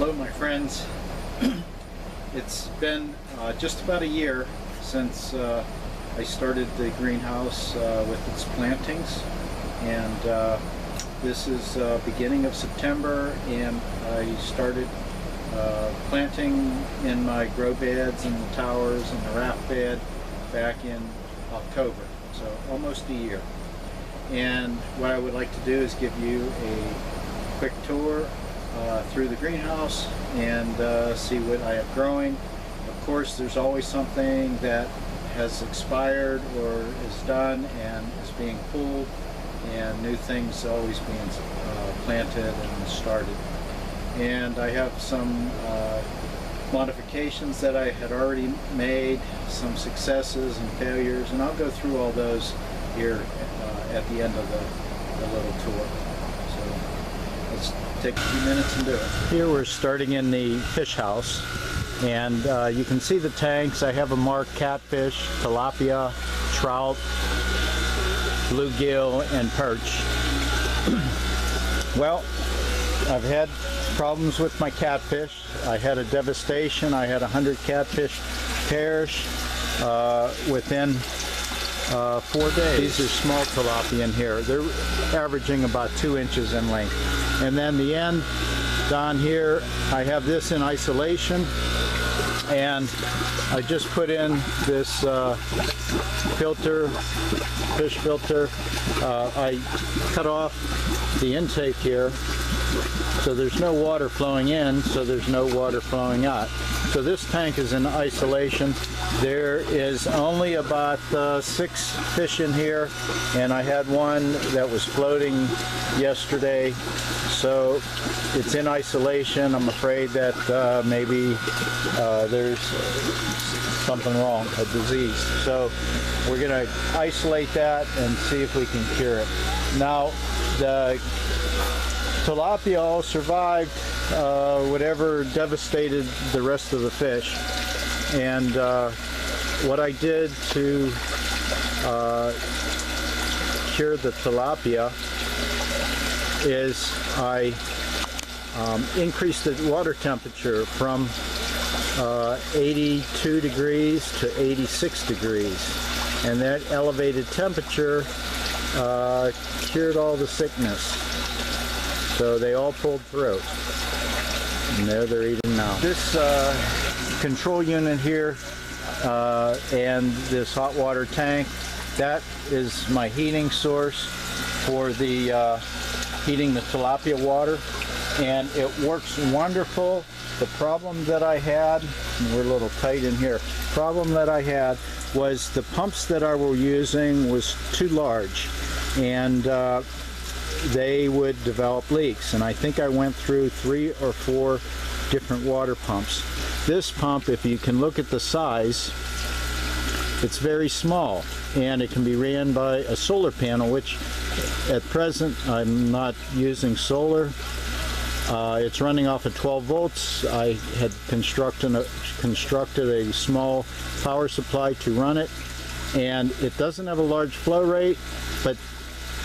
Hello my friends. It's been just about a year since I started the greenhouse with its plantings, and this is beginning of September, and I started planting in my grow beds and the towers and the raft bed back in October, so almost a year. And what I would like to do is give you a quick tour through the greenhouse and see what I have growing. Of course, there's always something that has expired or is done and is being pulled, and new things always being planted and started. And I have some modifications that I had already made, some successes and failures, and I'll go through all those here at the end of the little tour. So let's take a few minutes and do it. Here we're starting in the fish house, and you can see the tanks. I have a marked catfish, tilapia, trout, bluegill, and perch. Well, I've had problems with my catfish. I had a devastation. I had 100 catfish perish within 4 days. These are small tilapia in here. They're averaging about 2 inches in length. And then the end down here, I have this in isolation, and I just put in this filter, fish filter. I cut off the intake here, so there's no water flowing in, so there's no water flowing out. So this tank is in isolation. There is only about 6 fish in here, and I had one that was floating yesterday, so it's in isolation. I'm afraid that maybe there's something wrong, a disease. So we're going to isolate that and see if we can cure it. Now, the tilapia all survived whatever devastated the rest of the fish, and what I did to cure the tilapia is I increased the water temperature from 82 degrees to 86 degrees, and that elevated temperature cured all the sickness. So they all pulled through, and there they're eating now. This control unit here and this hot water tank, that is my heating source for the heating the tilapia water, and it works wonderful. The problem that I had, and we're a little tight in here, problem that I had was the pumps that I were using was too large, and they would develop leaks, and I think I went through 3 or 4 different water pumps. This pump, if you can look at the size, it's very small, and it can be ran by a solar panel, which at present I'm not using solar. It's running off of 12 volts. I had constructed a small power supply to run it, and it doesn't have a large flow rate, but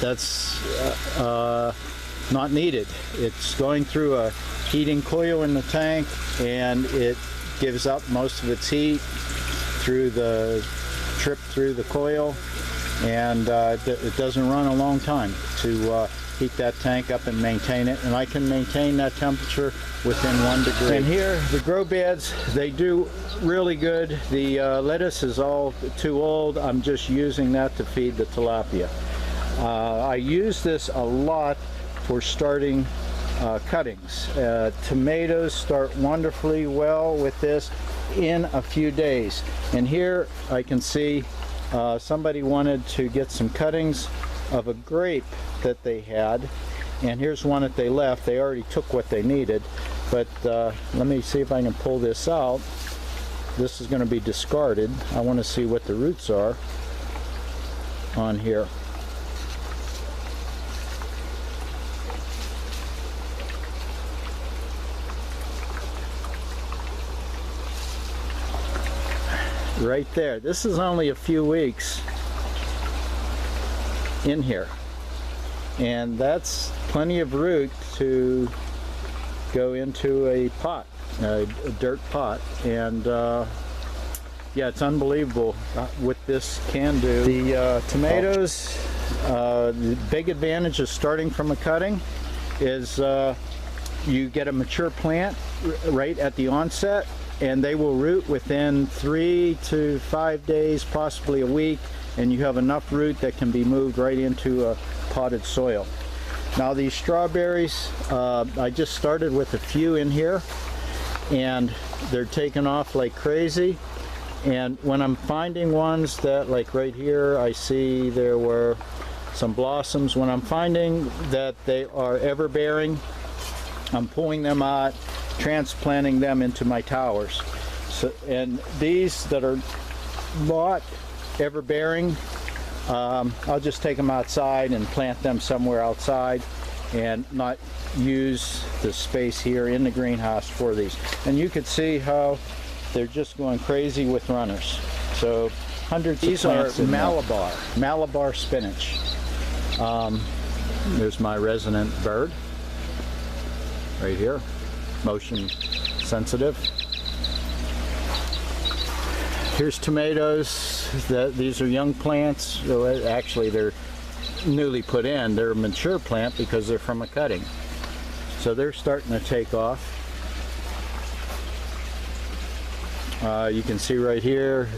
that's not needed. It's going through a heating coil in the tank, and it gives up most of its heat through the trip through the coil, and it doesn't run a long time to heat that tank up and maintain it, and I can maintain that temperature within 1 degree. And here, the grow beds, they do really good. The lettuce is all too old. I'm just using that to feed the tilapia. I use this a lot for starting cuttings. Tomatoes start wonderfully well with this in a few days. And here I can see somebody wanted to get some cuttings of a grape that they had, and here's one that they left. They already took what they needed, but let me see if I can pull this out. This is going to be discarded. I want to see what the roots are on here. Right there. This is only a few weeks in here, and that's plenty of root to go into a pot, a dirt pot, and yeah, it's unbelievable what this can do. The tomatoes, the big advantage of starting from a cutting is you get a mature plant right at the onset, and they will root within 3 to 5 days, possibly a week, and you have enough root that can be moved right into a potted soil. Now these strawberries, I just started with a few in here, and they're taking off like crazy. And when I'm finding ones that, like right here, I see there were some blossoms. When I'm finding that they are ever-bearing, I'm pulling them out, transplanting them into my towers. So, and these that are not ever-bearing, I'll just take them outside and plant them somewhere outside and not use the space here in the greenhouse for these. And you could see how they're just going crazy with runners. So hundreds of plants. These are Malabar spinach. There's my resident bird right here, motion sensitive. Here's tomatoes. These are young plants. Actually, they're newly put in. They're a mature plant because they're from a cutting. So they're starting to take off. You can see right here,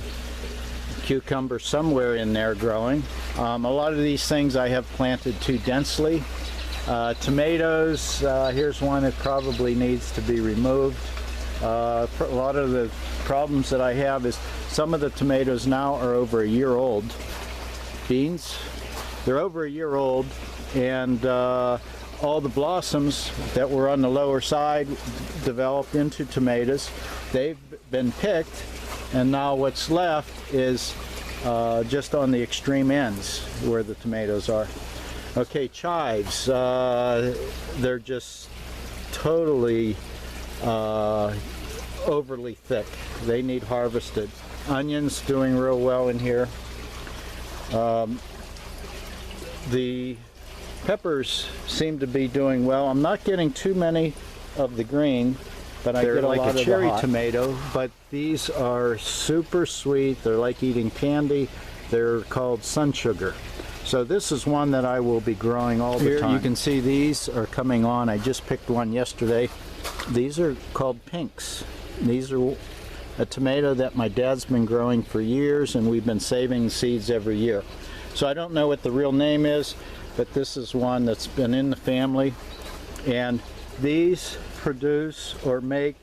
cucumber somewhere in there growing. A lot of these things I have planted too densely. Tomatoes, here's one that probably needs to be removed. A lot of the problems that I have is some of the tomatoes now are over a year old. Beans, they're over a year old, and all the blossoms that were on the lower side developed into tomatoes. They've been picked, and now what's left is just on the extreme ends where the tomatoes are. Okay, chives, they're just totally overly thick. They need harvested. Onions doing real well in here. The peppers seem to be doing well. I'm not getting too many of the green, but I get a lot of the cherry tomato. But these are super sweet. They're like eating candy. They're called sun sugar. So this is one that I will be growing all the time. You can see these are coming on. I just picked one yesterday. These are called pinks. These are a tomato that my dad's been growing for years, and we've been saving seeds every year. So I don't know what the real name is, but this is one that's been in the family. And these produce or make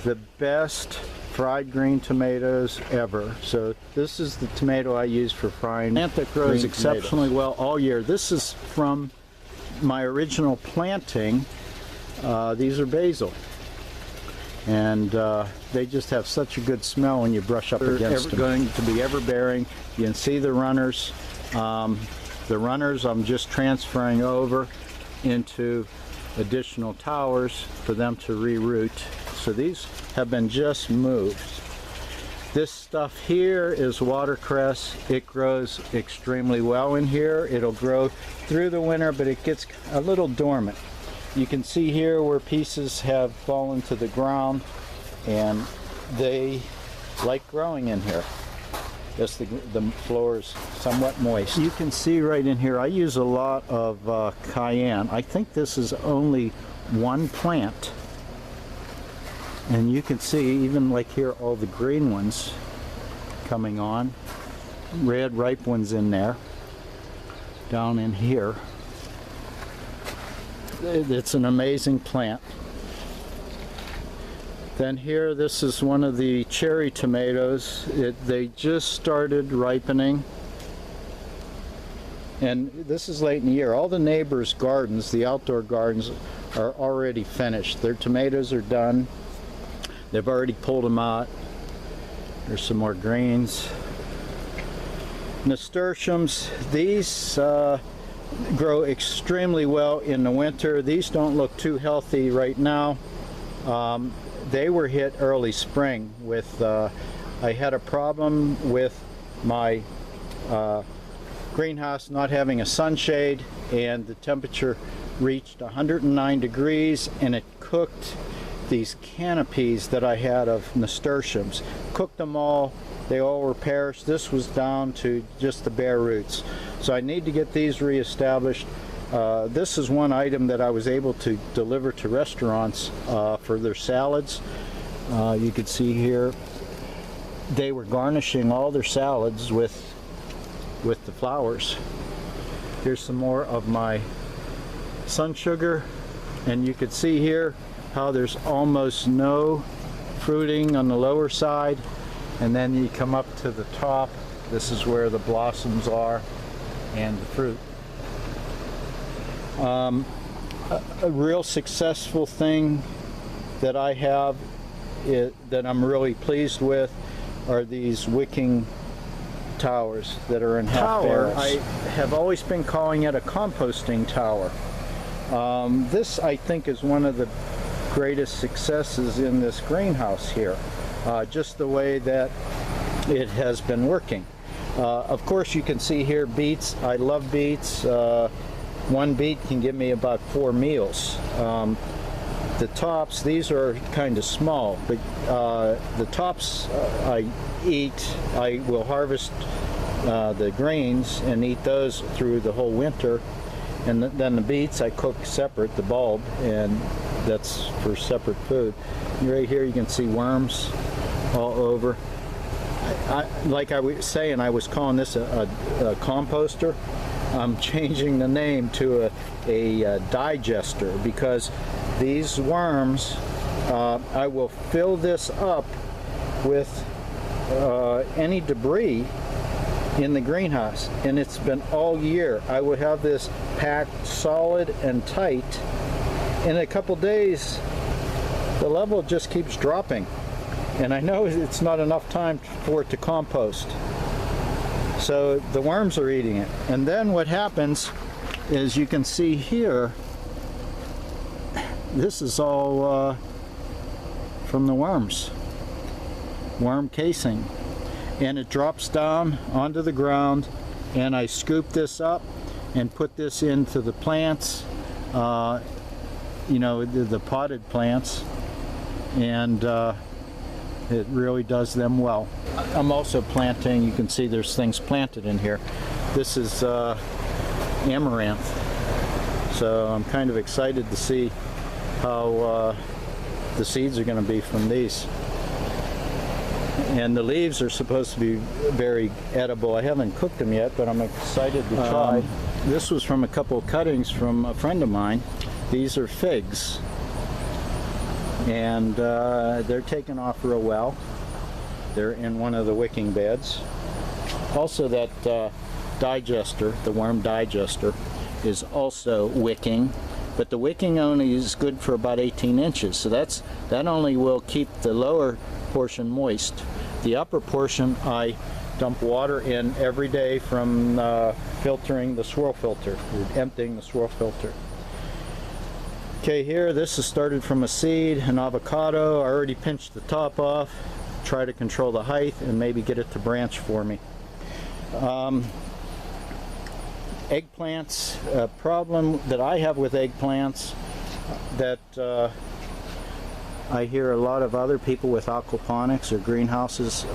the best fried green tomatoes ever. So this is the tomato I use for frying. Plant that grows exceptionally well all year. This is from my original planting. These are basil, and they just have such a good smell when you brush up against them. They're going to be ever-bearing. You can see the runners. The runners I'm just transferring over into additional towers for them to reroot. So these have been just moved. This stuff here is watercress. It grows extremely well in here. It'll grow through the winter, but it gets a little dormant. You can see here where pieces have fallen to the ground, and they like growing in here. Yes, the floor is somewhat moist. You can see right in here, I use a lot of cayenne. I think this is only one plant. And you can see, even like here, all the green ones coming on. Red, ripe ones in there. Down in here. It's an amazing plant. Then here, this is one of the cherry tomatoes. They just started ripening. And this is late in the year. All the neighbors' gardens, the outdoor gardens, are already finished. Their tomatoes are done. They've already pulled them out. There's some more greens. Nasturtiums, these grow extremely well in the winter. These don't look too healthy right now. They were hit early spring with, I had a problem with my greenhouse not having a sunshade, and the temperature reached 109 degrees, and it cooked these canopies that I had of nasturtiums. Cooked them all. They all were perished. This was down to just the bare roots. So I need to get these reestablished. This is one item that I was able to deliver to restaurants for their salads. You can see here they were garnishing all their salads with the flowers. Here's some more of my sun sugar, and you can see here how there's almost no fruiting on the lower side, and then you come up to the top. This is where the blossoms are and the fruit. A real successful thing that I have that I'm really pleased with are these wicking towers that are in half barrels. I have always been calling it a composting tower. This, I think, is one of the greatest successes in this greenhouse here, just the way that it has been working. Of course, you can see here beets. I love beets. One beet can give me about 4 meals. The tops, these are kind of small, but the tops I eat. I will harvest the grains and eat those through the whole winter, and then the beets I cook separate, the bulb, and that's for separate food. Right here you can see worms all over. Like I was saying, I was calling this a composter. I'm changing the name to a digester, because these worms, I will fill this up with any debris in the greenhouse, and it's been all year. I would have this packed solid and tight. In a couple days, the level just keeps dropping, and I know it's not enough time for it to compost. So the worms are eating it. And then what happens is, you can see here, this is all from the worms, worm casing, and it drops down onto the ground, and I scoop this up and put this into the plants, you know, the potted plants, and it really does them well. I'm also planting, you can see there's things planted in here. This is amaranth, so I'm kind of excited to see how the seeds are going to be from these. And the leaves are supposed to be very edible. I haven't cooked them yet, but I'm excited to try. This was from a couple of cuttings from a friend of mine. These are figs, and they're taking off real well. They're in one of the wicking beds. Also, that digester, the worm digester, is also wicking, but the wicking only is good for about 18 inches, so that only will keep the lower portion moist. The upper portion I dump water in every day from filtering the swirl filter, emptying the swirl filter. Okay, here, this is started from a seed, an avocado. I already pinched the top off, try to control the height and maybe get it to branch for me. Eggplants, a problem that I have with eggplants that I hear a lot of other people with aquaponics or greenhouses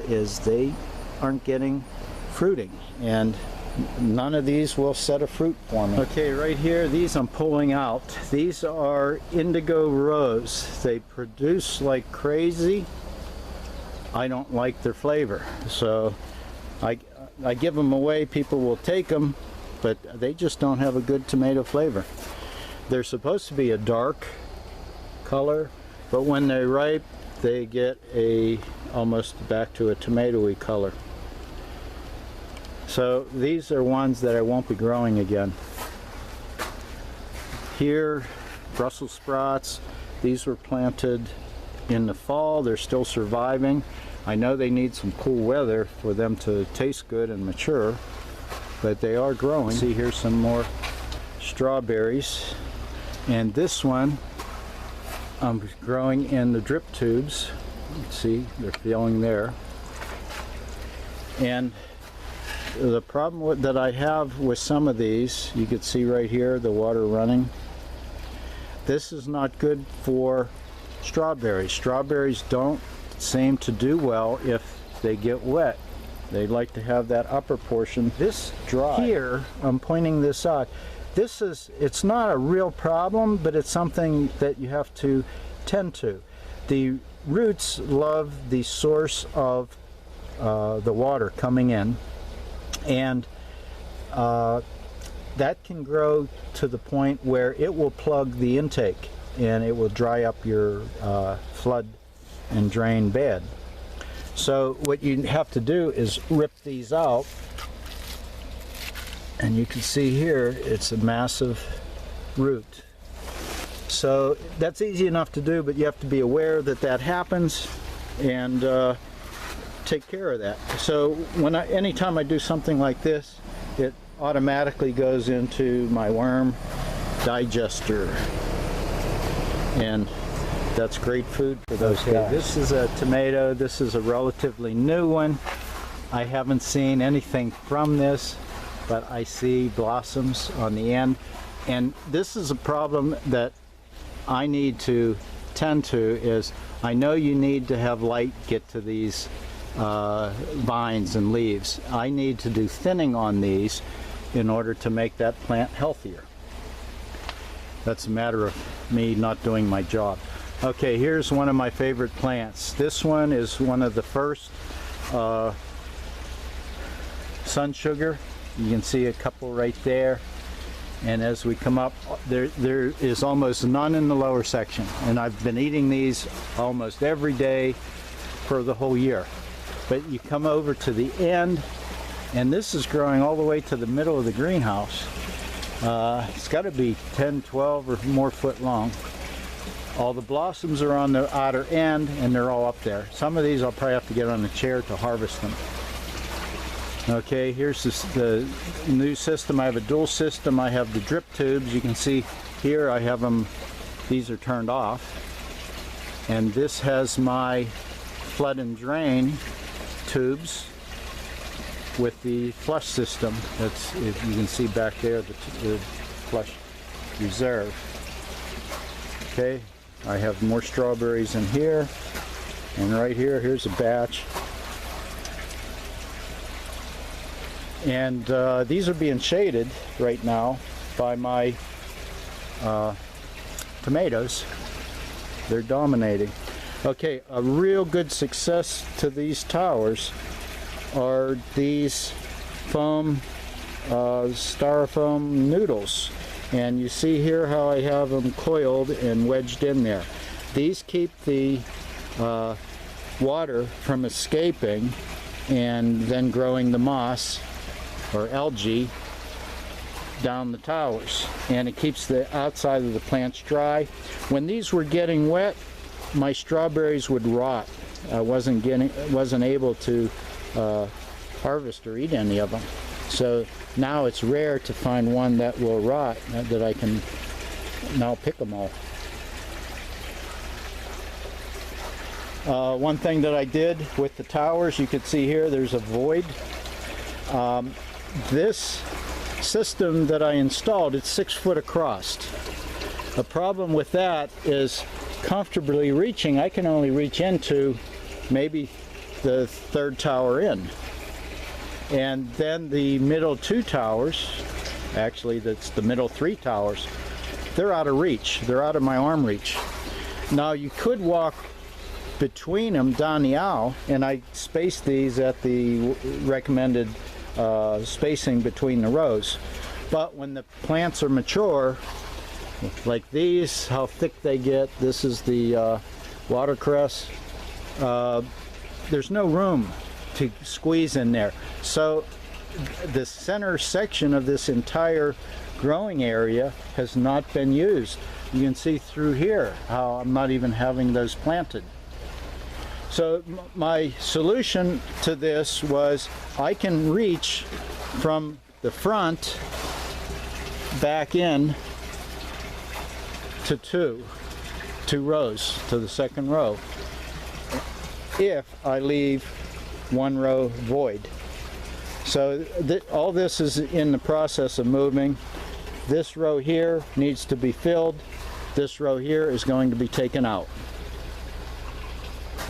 is they aren't getting fruiting, and none of these will set a fruit for me. Okay, right here, these I'm pulling out. These are indigo rose. They produce like crazy. I don't like their flavor, so I give them away. People will take them, but they just don't have a good tomato flavor. They're supposed to be a dark color, but when they're ripe, they get almost back to a tomatoey color. So these are ones that I won't be growing again. Here, Brussels sprouts. These were planted in the fall. They're still surviving. I know they need some cool weather for them to taste good and mature, but they are growing. See, here's some more strawberries. And this one I'm growing in the drip tubes. You can see they're filling there. And the problem that I have with some of these, you can see right here the water running. This is not good for strawberries. Strawberries don't seem to do well if they get wet. They like to have that upper portion. This dry. Here, I'm pointing this out. It's not a real problem, but it's something that you have to tend to. The roots love the source of the water coming in, and that can grow to the point where it will plug the intake and it will dry up your flood and drain bed. So what you have to do is rip these out, and you can see here it's a massive root. So that's easy enough to do, but you have to be aware that that happens and take care of that. So anytime I do something like this, it automatically goes into my worm digester, and that's great food for those guys. This is a tomato. This is a relatively new one. I haven't seen anything from this, but I see blossoms on the end, and this is a problem that I need to tend to. Is I know you need to have light get to these vines and leaves. I need to do thinning on these in order to make that plant healthier. That's a matter of me not doing my job. Okay, here's one of my favorite plants. This one is one of the first sun sugar. You can see a couple right there, and as we come up, there is almost none in the lower section, and I've been eating these almost every day for the whole year. But you come over to the end, and this is growing all the way to the middle of the greenhouse. It's got to be 10, 12 or more foot long. All the blossoms are on the outer end, and they're all up there. Some of these I'll probably have to get on a chair to harvest them. Okay, here's the new system. I have a dual system. I have the drip tubes. You can see here I have them, these are turned off. And this has my flood and drain tubes with the flush system. That's, if you can see back there, the flush reserve. Okay, I have more strawberries in here, and right here, here's a batch. And these are being shaded right now by my tomatoes. They're dominating. Okay, a real good success to these towers are these foam styrofoam noodles, and you see here how I have them coiled and wedged in there. These keep the water from escaping and then growing the moss or algae down the towers, and it keeps the outside of the plants dry. When these were getting wet, my strawberries would rot. I wasn't able to harvest or eat any of them. So now it's rare to find one that will rot, that I can now pick them all. One thing that I did with the towers, you can see here there's a void. This system that I installed, it's 6 foot across. The problem with that is comfortably reaching, I can only reach into maybe the third tower in. And then the middle 2 towers, actually that's the middle 3 towers, they're out of reach. They're out of my arm reach. Now you could walk between them down the aisle, and I spaced these at the recommended spacing between the rows. But when the plants are mature, like these, how thick they get, this is the watercress, there's no room to squeeze in there. So the center section of this entire growing area has not been used. You can see through here how I'm not even having those planted. So my solution to this was I can reach from the front back in to two rows, to the second row, if I leave one row void. So all this is in the process of moving. This row here needs to be filled. This row here is going to be taken out.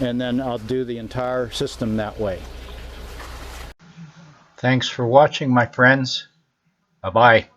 And then I'll do the entire system that way. Thanks for watching, my friends. Bye-bye.